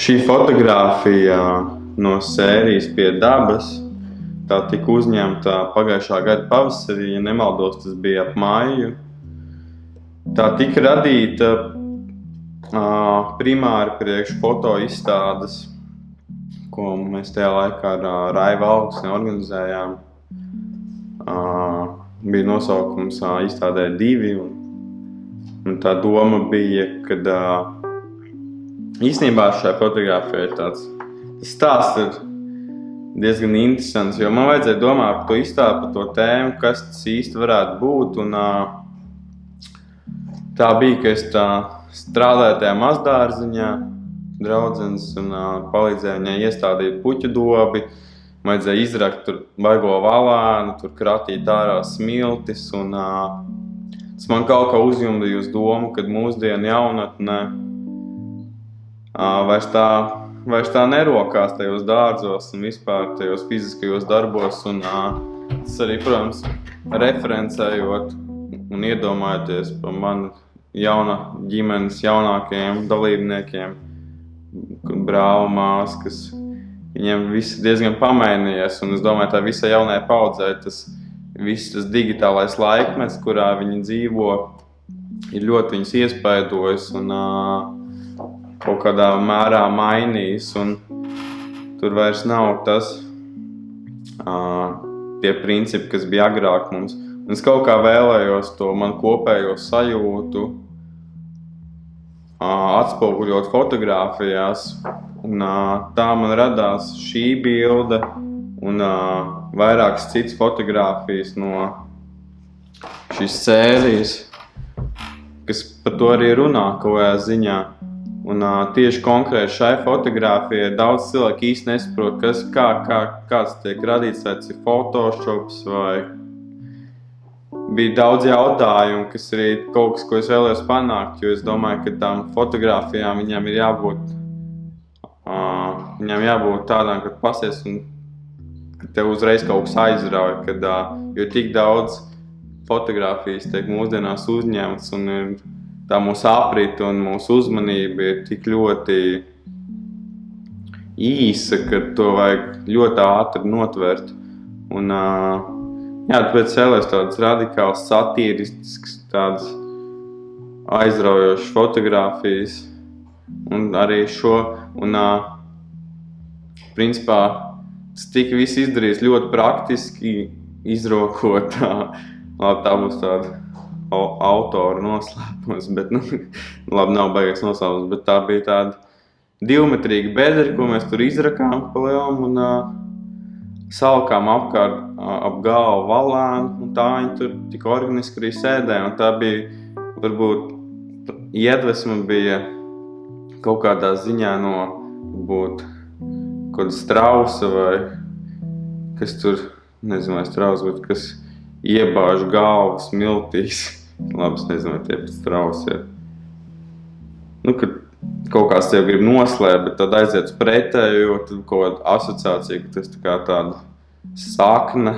Šī fotogrāfija no sērijas Pie dabas, tā tika uzņemta pagājušā gada pavasarī, ja nemaldos, tas bija ap maiju. Tā tika radīta primāri priekš fotoizstādes, ko mēs tajā laikā ar Raivu Alksni organizējām. Bija nosaukums izstādē 2, un tā doma bija, kad īstenībā šajā fotogrāfijā ir tāds stāsts ir diezgan interesants, jo man vajadzēja domāt par to izstādi, par to tēmu, kas tas īsti varētu būt, un tā bija, ka es tā strādāju tajā mazdārziņā, draudzenes, un palīdzēju viņai iestādīt puķu dobi. Vajadzēja izrakt tur baigo valēnu, tur kratīt ārā smiltis, un tas man kaut kā uzjumdīja uz domu, kad mūsdienu jaunatne vairs tā nerokās tajos dārzos un vispār tajos fiziskajos darbos, un tas arī, protams, referencējot un iedomājoties par manu ģimenes jaunākajiem dalībniekiem, brāli, māsas, kas viņiem viss diezgan pamainījies, un es domāju, tā visai jaunajai paudzei tas digitālais laikmets, kurā viņi dzīvo, ir ļoti viņus iespaidojis un kaut kādā mērā mainījis, un tur vairs nav tas tie principi, kas bija agrāk mums. Un es kaut kā vēlējos to man kopējo sajūtu atspoguļot fotogrāfijās, un tā man radās šī bilde un vairākas citas fotogrāfijas no šīs sērijas, kas par to arī runā kaut kādā ziņā. Un tieši konkrēti šai fotogrāfijai daudz cilvēku īsti nesaprot, kāds tiek radīts, vai tas ir Photoshops, vai bija daudz jautājumu, kas arī kaut kas, ko es vēlējos panākt, jo es domāju, ka tām fotogrāfijām viņām ir jābūt tādām, kad pasies un kad tev uzreiz kaut kas aizrauj, jo tik daudz fotogrāfijas tiek mūsdienās uzņemts un tā mūsu aprita un mūsu uzmanība ir tik ļoti īsa, ka to vajag ļoti ātri notvert. Un, tāpēc vēlēs tādas radikāls, satīristisks, tādas aizraujošas fotogrāfijas un arī šo. Un, principā, tas tika viss izdarīts ļoti praktiski, izrokot, labi, tā būs tāda autora noslēpums, bet, labi, nav baigais noslēpums, bet tā bija tāda divmetrīga bedra, ko mēs tur izrakām pa lielam un salkām apkārt ap galvu valēnu, un tā viņi tur tik organiski arī sēdēja, un tā bija, varbūt, iedvesma bija kaut kādā ziņā no, varbūt, kaut kāda strausa vai kas tur, nezinu, vai strausa, bet kas iebāž galvu smiltīs. Labi, es nezinu, vai tie pēc strausa ir. Kad kaut kāds tev grib noslēpt, bet tad aiziet uz pretēju, jo tad kaut kāda asociācija, ka tas tā kā tāda sakne,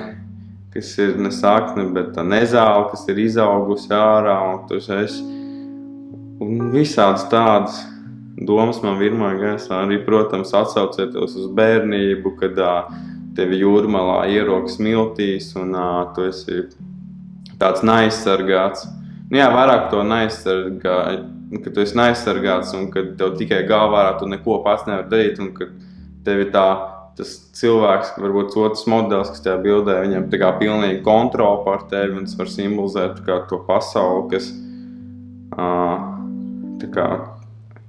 kas ir ne sakne, bet tā nezāle, kas ir izaugusi ārā, un tas un visādas tādas domas man virmoja gaisā. Arī, protams, atsaucieties uz bērnību, kad tevi jūrmalā ierok smiltīs, un tu esi tāds neaizsargāts. Vairāk to neaizsargā, ka tu esi neaizsargāts, un kad tev tikai galvā tu neko pats nevar darīt, un kad tevi tas cilvēks, varbūt otrs modelis, kas tajā bildē, viņam tā kā pilnīgi kontrola pār tevi, un tas var simbolizēt kā to pasauli, kas tā kā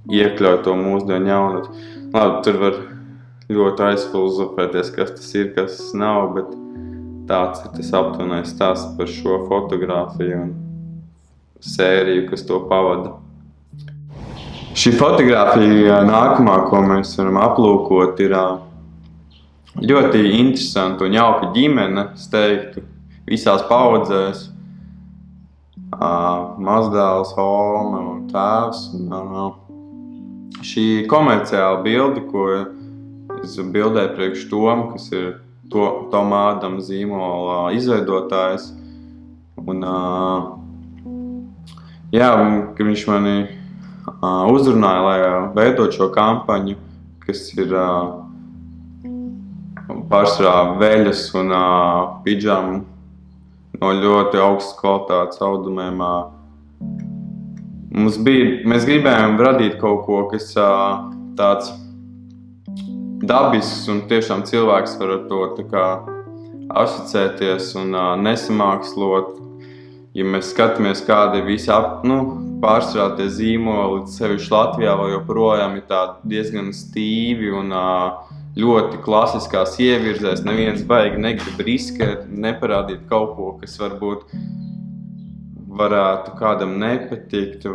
iekļauj to mūsdienu jaunatni. Labi, tur var ļoti aizfilozofēties, kas tas ir, kas tas nav, bet tāds ir tas aptuvenais stāsts par šo fotogrāfiju un sēriju, kas to pavada. Šī fotogrāfija nākamā, ko mēs varam aplūkot, ir ļoti interesanta un jauka ģimene, es teiktu, visās paudzēs. Mazdēls, Home un tēvs. Šī komerciāla bilde, ko es bildēju priekš Toma, kas ir Toma Ādama zīmola izveidotājs. Un, ka viņš mani uzrunāja, lai veidot šo kampaņu, kas ir pārsvarā veļas un pidžamu no ļoti augstas kvalitātes audumiem. Mēs gribējām radīt kaut ko, kas tāds dabisks un tiešām cilvēks var ar to tā kā asociēties un nesamākslot. Ja mēs skatāmies, kādi visi pārsvarā tie zīmoli, sevišķi Latvijā vēl joprojām ir tādi diezgan stīvi un ļoti klasiskās ievirzēs. Neviens baigi negrib riskēt, neparādīt kaut ko, kas varbūt varētu kādam nepatikt.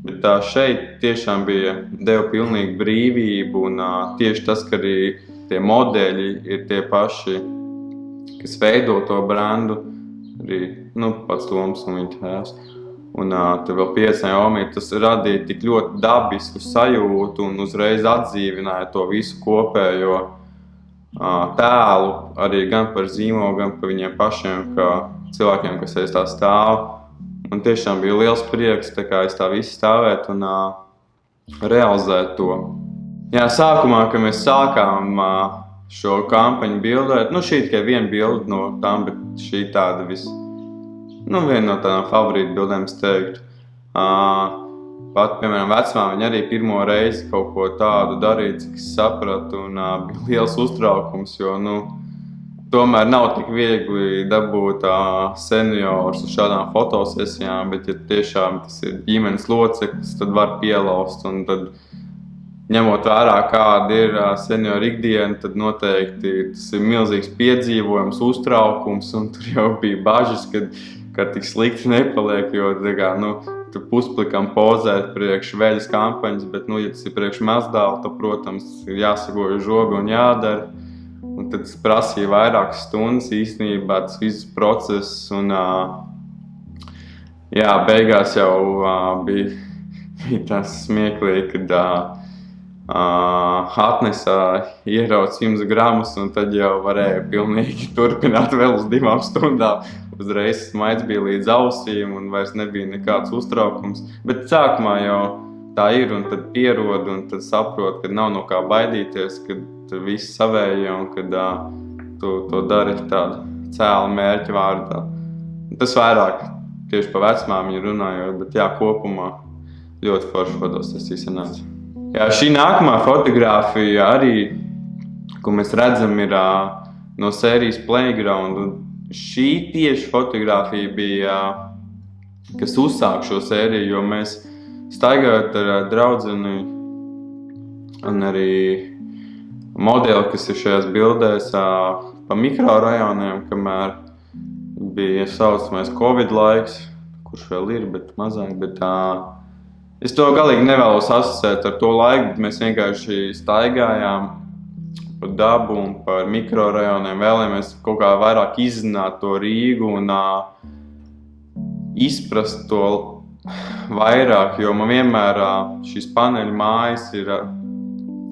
Bet šeit tiešām deva pilnīgi brīvību un tieši tas, ka arī tie modeļi ir tie paši, kas veido to brandu. Arī pats Toms un viņa tēvs. Un te vēl 5 Naomi, tas radīja tik ļoti dabisku sajūtu un uzreiz atdzīvināja to visu kopējo tēlu, arī gan par zīmolu, gan par viņiem pašiem, kā cilvēkiem, kas aiz tā stāv. Un tiešām bija liels prieks, tā kā aiz tā visu stāvēt un realizēt to. Jā, sākumā, kad mēs sākām šo kampaņu bildēt, šī tikai viena bilde no tām, bet šī tāda viena no tādām favorītu bildēm, es teiktu. Pat, piemēram, vecmā viņa arī pirmo reizi kaut ko tādu darīja, cik es sapratu, un bija liels uztraukums, jo, tomēr nav tik viegli dabūt seniors uz šādām fotosesijām, bet, ja tiešām tas ir ģimenes loceklis, tad var pielaust, un tad ņemot vērā, kāda ir senioru ikdiena, tad noteikti tas ir milzīgs piedzīvojums, uztraukums, un tur jau bija bažas, ka tik slikti nepaliek, jo tur pusplikam pozēt priekš veļas kampaņas, bet, ja tas ir priekš mazdēla, tad, protams, ir jāsagoja žoga un jādara. Un tad tas prasīja vairākas stundas īstenībā, tas viss process, un beigās jau bija tas smieklīgi, kad atnesa ierauc 100 gramus, un tad jau varēja pilnīgi turpināt vēl uz 2 stundām. Uzreiz smaids bija līdz ausīm, un vairs nebija nekāds uztraukums. Bet sākumā jau tā ir, un tad pierod, un tad saprot, ka nav no kā baidīties, kad viss savējie, un kad tu to dari tādu cēlu mērķu vārdā. Tas vairāk tieši pa vecmāmiņu runājot, bet kopumā ļoti forši fotosesija sanāca. Šī nākamā fotogrāfija arī, ko mēs redzam, ir no sērijas Playground. Un šī tieši fotogrāfija bija, kas uzsāk šo sēriju, jo mēs staigājot ar draudzeni un arī modeli, kas ir šajās bildēs pa mikrorajoniem, kamēr bija saucamais Covid laiks, kurš vēl ir, bet mazāk. Bet, es to galīgi nevēlos asociēt ar to laiku, bet mēs vienkārši staigājām par dabu un par mikrorajoniem, vēlamies kaut kā vairāk izzināt to Rīgu un izprast to vairāk, jo man vienmēr šīs paneļu mājas ir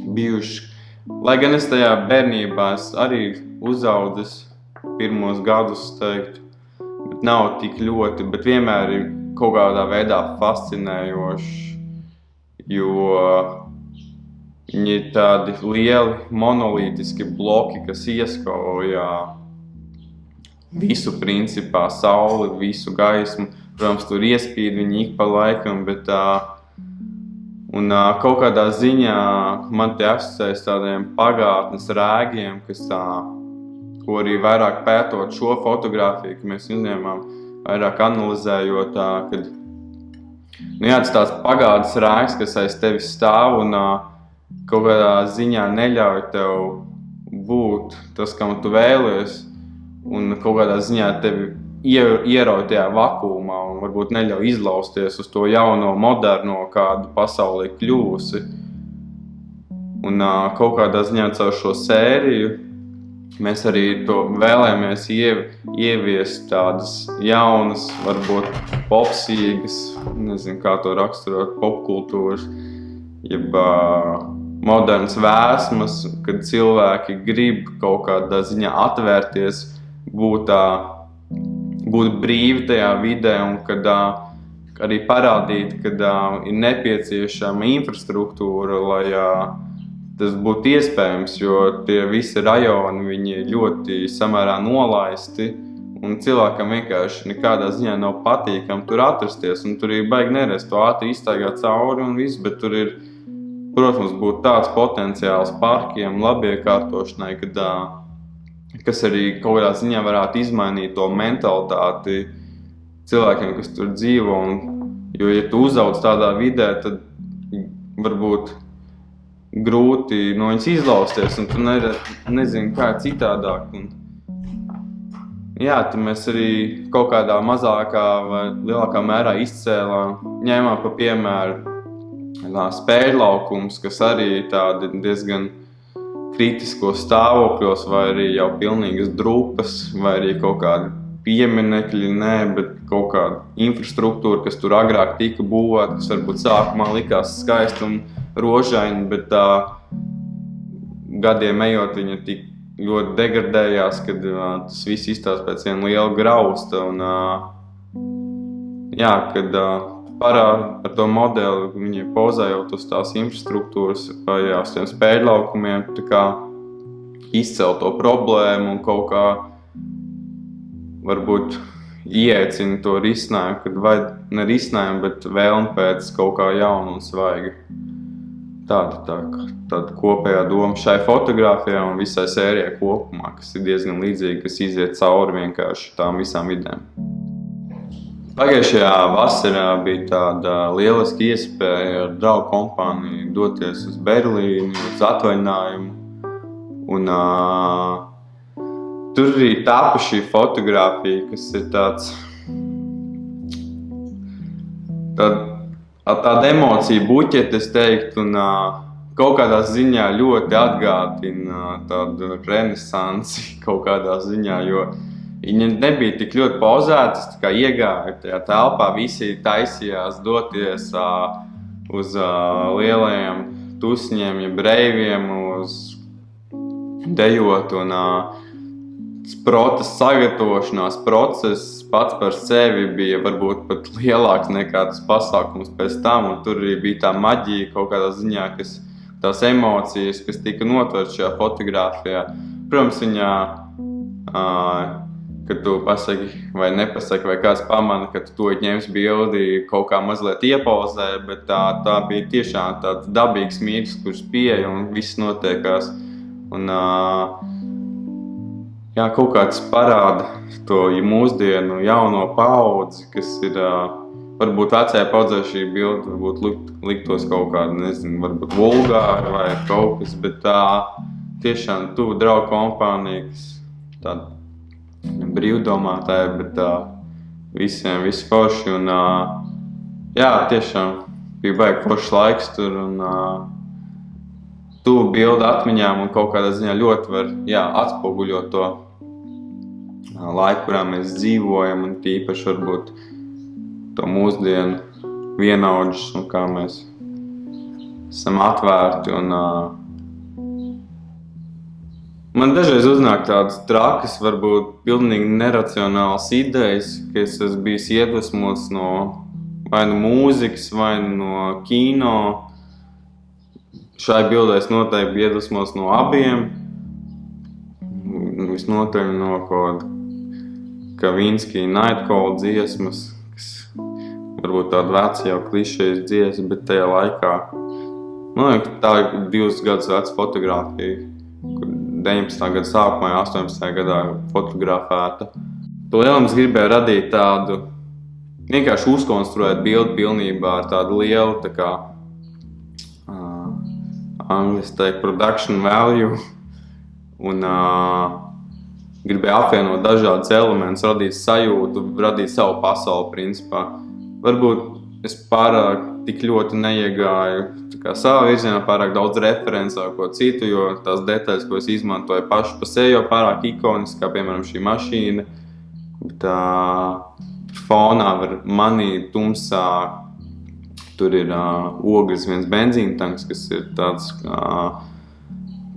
bijušas. Lai gan es tajā bērnībā arī uzaudzis pirmos gadus, teiktu, bet nav tik ļoti, bet vienmēr ir kaut kādā veidā fascinējoši, jo viņi ir tādi lieli monolītiski bloki, kas ieskauja visu principā, sauli, visu gaismu. Protams, tur iespīd viņi ik pa laikam, bet kaut kādā ziņā man te asociējas tādiem pagātnes rēgiem, ko arī vairāk pētot šo fotogrāfiju, ka mēs uzņēmām, vairāk analizējot, kad tas tāds pagātnes rēgs, kas aiz tevis stāv un kaut kādā ziņā neļauj tev būt tas, kam tu vēlies, un kaut kādā ziņā tevi ierauj tajā vakuumā un varbūt neļauj izlausties uz to jauno, moderno, kādu pasaulē kļūsi. Un kaut kādā ziņā caur šo sēriju mēs arī to vēlējamies ieviest tādas jaunas, varbūt popsīgas, nezinu kā to raksturot, popkultūras, jeb modernas vēsmas, kad cilvēki grib kaut kādā ziņā atvērties, būt brīvi tajā vidē un kad arī parādīt, kad ir nepieciešama infrastruktūra, tas būtu iespējams, jo tie visi rajoni, viņi ļoti samērā nolaisti, un cilvēkam vienkārši nekādā ziņā nav patīkami tur atrasties, un tur ir baigi nerest to ātri izstaigāt cauri un viss, bet tur ir, protams, būtu tāds potenciāls parkiem, labiekārtošanai, kas arī kaut kādā ziņā varētu izmainīt to mentalitāti cilvēkiem, kas tur dzīvo, jo, ja tu uzauc tādā vidē, tad varbūt grūti no viņas izlausties, un tu nezini, kā citādāk. Jā, tad mēs arī kaut kādā mazākā vai lielākā mērā ņēmām pa piemēru spēļlaukums, kas arī tādi diezgan kritiskos stāvokļos, vai arī jau pilnīgas drupas, vai arī kaut kādi pieminekļi, bet kaut kāda infrastruktūra, kas tur agrāk tika būvēta, kas varbūt sākumā likās skaisti un rožaini, bet gadiem ejot viņa tik ļoti degradējās, kad tas viss izstāsta pēc viena liela grausta. Kad parāda ar to modeli, viņi pozējot uz tās infrastruktūras vai uz tiem spēļlaukumiem, tā kā izcelt to problēmu un kaut kā varbūt ieecina to risinājumu, kad vajag ne risinājumu, bet vēlmi pēc kaut kā jauna un svaiga. Tāda kopējā doma šai fotogrāfijai un visai sērijai kopumā, kas ir diezgan līdzīga, kas iziet cauri vienkārši tām visām idejām. Pagājušajā vasarā bija tāda lieliska iespēja ar draugu kompāniju doties uz Berlīni, uz atvaļinājumu. Un tur arī tapa šī fotogrāfija, kas ir tāda emocija buķete, es teiktu, un kaut kādā ziņā ļoti atgādina tādu renesansi kaut kādā ziņā, jo viņi nebija tik ļoti pauzētas, tā kā iegāja tajā telpā, visi taisījās doties uz lielajiem tusiņiem, jeb reiviem, uz dejot, un sagatavošanās process pats par sevi bija varbūt pat lielāks nekā tas pasākums pēc tam, un tur arī bija tā maģija kaut kādā ziņā, tās emocijas, kas tika notverts šajā fotogrāfijā. Protams, viņā, kad tu pasaki vai nepasaki, vai kāds pamana, ka tu to ņems bildi, kaut kā mazliet iepauzē, bet tā bija tiešām tāds dabīgs mirklis, kurš pieeja un viss notiekās. Un, kaut kāds parāda to mūsdienu jauno paudzi, kas ir, varbūt vecajā paudzē šī bilde varbūt liktos kaut kāda, nezinu, varbūt vulgāra vai kaut kas, bet tiešām tuvu draugu kompānija, kas tāda brīvdomātāja, bet visiem viss forši, un tiešām bija baigi foršs laiks tur, un tuvu bildu atmiņām un kaut kādā ziņā ļoti var atspoguļot to laiku, kurā mēs dzīvojam, un tīpaši varbūt to mūsdienu vienaudžus, un kā mēs esam atvērti. Un, man dažreiz uznāk tādas trakas, varbūt pilnīgi neracionālas idejas, ka es esmu bijis iedvesmots no vai no mūzikas, vai no kino. Šai bildē es noteikti biju iedvesmots no abiem. Visnotaļ no kaut Kavinsky Nightcall dziesmas, kas varbūt tāda veca jau klišejas dziesma, bet tajā laikā, man liekas, tā ir 2 gadus veca fotogrāfija, kur 19. gada sākumā, 18. gadā fotografēta. To lielums gribēja radīt tādu, vienkārši uzkonstruēt bildi pilnībā ar tādu lielu, tā kā angliski teikt, production value, un gribēja apvienot dažādus elementus, radīt sajūtu, radīt savu pasauli, principā. Varbūt es pārāk tik ļoti neiegāju savā virzienā, pārāk daudz referenci vai ko citu, jo tās detaļas, ko es izmantoju paši pa sevi, jau pārāk ikoniski, kā piemēram šī mašīna, bet fonā var manīt tumsā. Tur ir ogles viens benzīntanks, kas ir tāds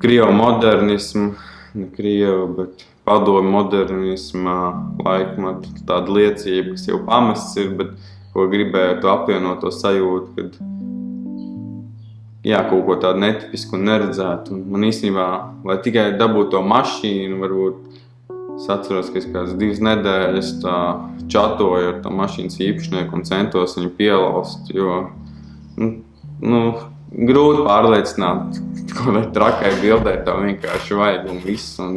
krievu modernismu, ne krievu, bet padomu modernisma laikmatu tāda liecība, kas jau pamests ir, bet ko gribētu apvienot to sajūtu, kad kaut ko tādu netipisku un neredzētu. Un man īstenībā, lai tikai dabūtu to mašīnu, varbūt es atceros, ka es kādas 2 nedēļas tā čatoju ar tā mašīnas īpašnieku un centos viņu pielaust, jo grūti pārliecināt, ko vai trakai bildē tā vienkārši vajag un viss. Un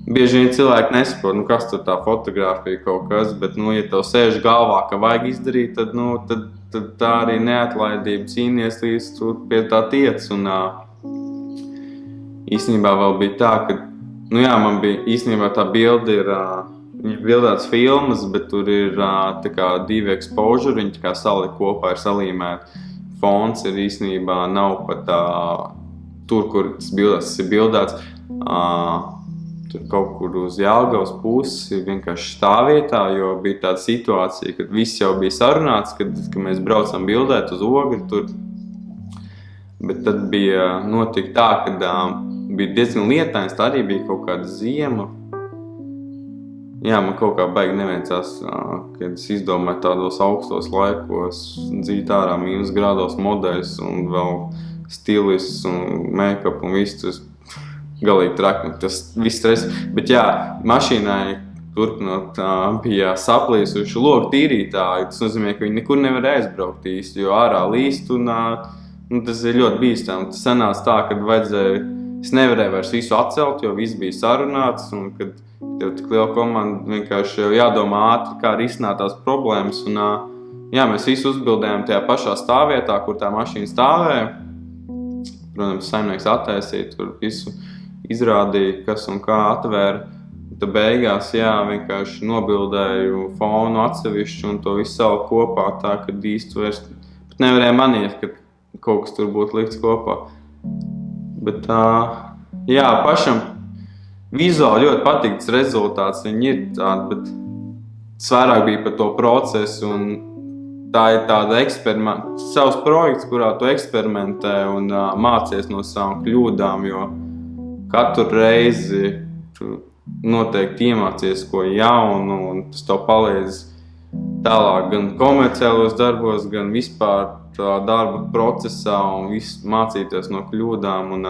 bieži vien cilvēki nesaprot, kas tur tā fotografija kaut kas, bet, ja tev sēž galvā, ka vajag izdarīt, tad tā arī neatlaidība cīnies līdz tu pie tā tiec. Un īstenībā vēl bija tā, ka, man bija īstenībā tā bilde ir, viņa bildētas filmas, bet tur ir tā kā 2 exposure, viņi tā kā salika kopā, ir salīmēti. Fons ir īstenībā nav pat tur, kur tas ir bildēts. Tur kaut kur uz Jelgavas pusi, vienkārši stāvvietā, jo bija tāda situācija, kad viss jau bija sarunāts, kad mēs braucam bildēt uz Ogri tur. Bet tad bija notika tā, kad bija diezgan lietains, tā arī bija kaut kāda ziema. Man kaut kā baigi neveicās, kad es izdomāju tādos augstos laikos dzīt ārā -, grādos modeļus un vēl stilists un make-up un viss tas. Galīgi traki, tas viss stress. Bet mašīnai turpinot bija saplīsuši logu tīrītāji. Tas nozīmē, ka viņi nekur nevar aizbraukt īsti, jo ārā līst un tas ir ļoti bīstami. Tas sanāca tā, kad es nevarēju vairs visu atcelt, jo viss bija sarunāts un kad tev tik liela komanda vienkārši jau jādomā ātri, kā risināt tās problēmas. Un mēs visu uzbildējām tajā pašā stāvvietā, kur tā mašīna stāvēja. Protams, saimnieks attaisīja tur visu. Izrādīja, kas un kā atvēra. Tad beigās, vienkārši nobildēju fonu atsevišķu un to visu savu kopā, tā, ka īsti vairs pat nevarēja manīt, ka kaut kas tur būtu likts kopā. Bet pašam vizuāli ļoti patīk tas rezultāts, viņi ir tādi, bet svarāk bija par to procesu un tā ir tāda savs projekts, kurā tu eksperimentē un mācies no savām kļūdām, jo katru reizi tu noteikti iemācies ko jaunu, un tas tev palīdz tālāk gan komerciālos darbos, gan vispār tā darba procesā un mācīties no kļūdām un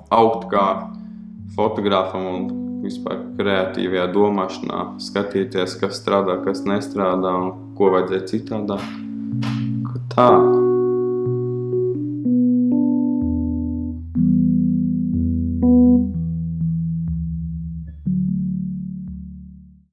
augt kā fotogrāfam un vispār kreatīvajā domāšanā, skatīties, kas strādā, kas nestrādā un ko vajadzēja citādāk. Tā.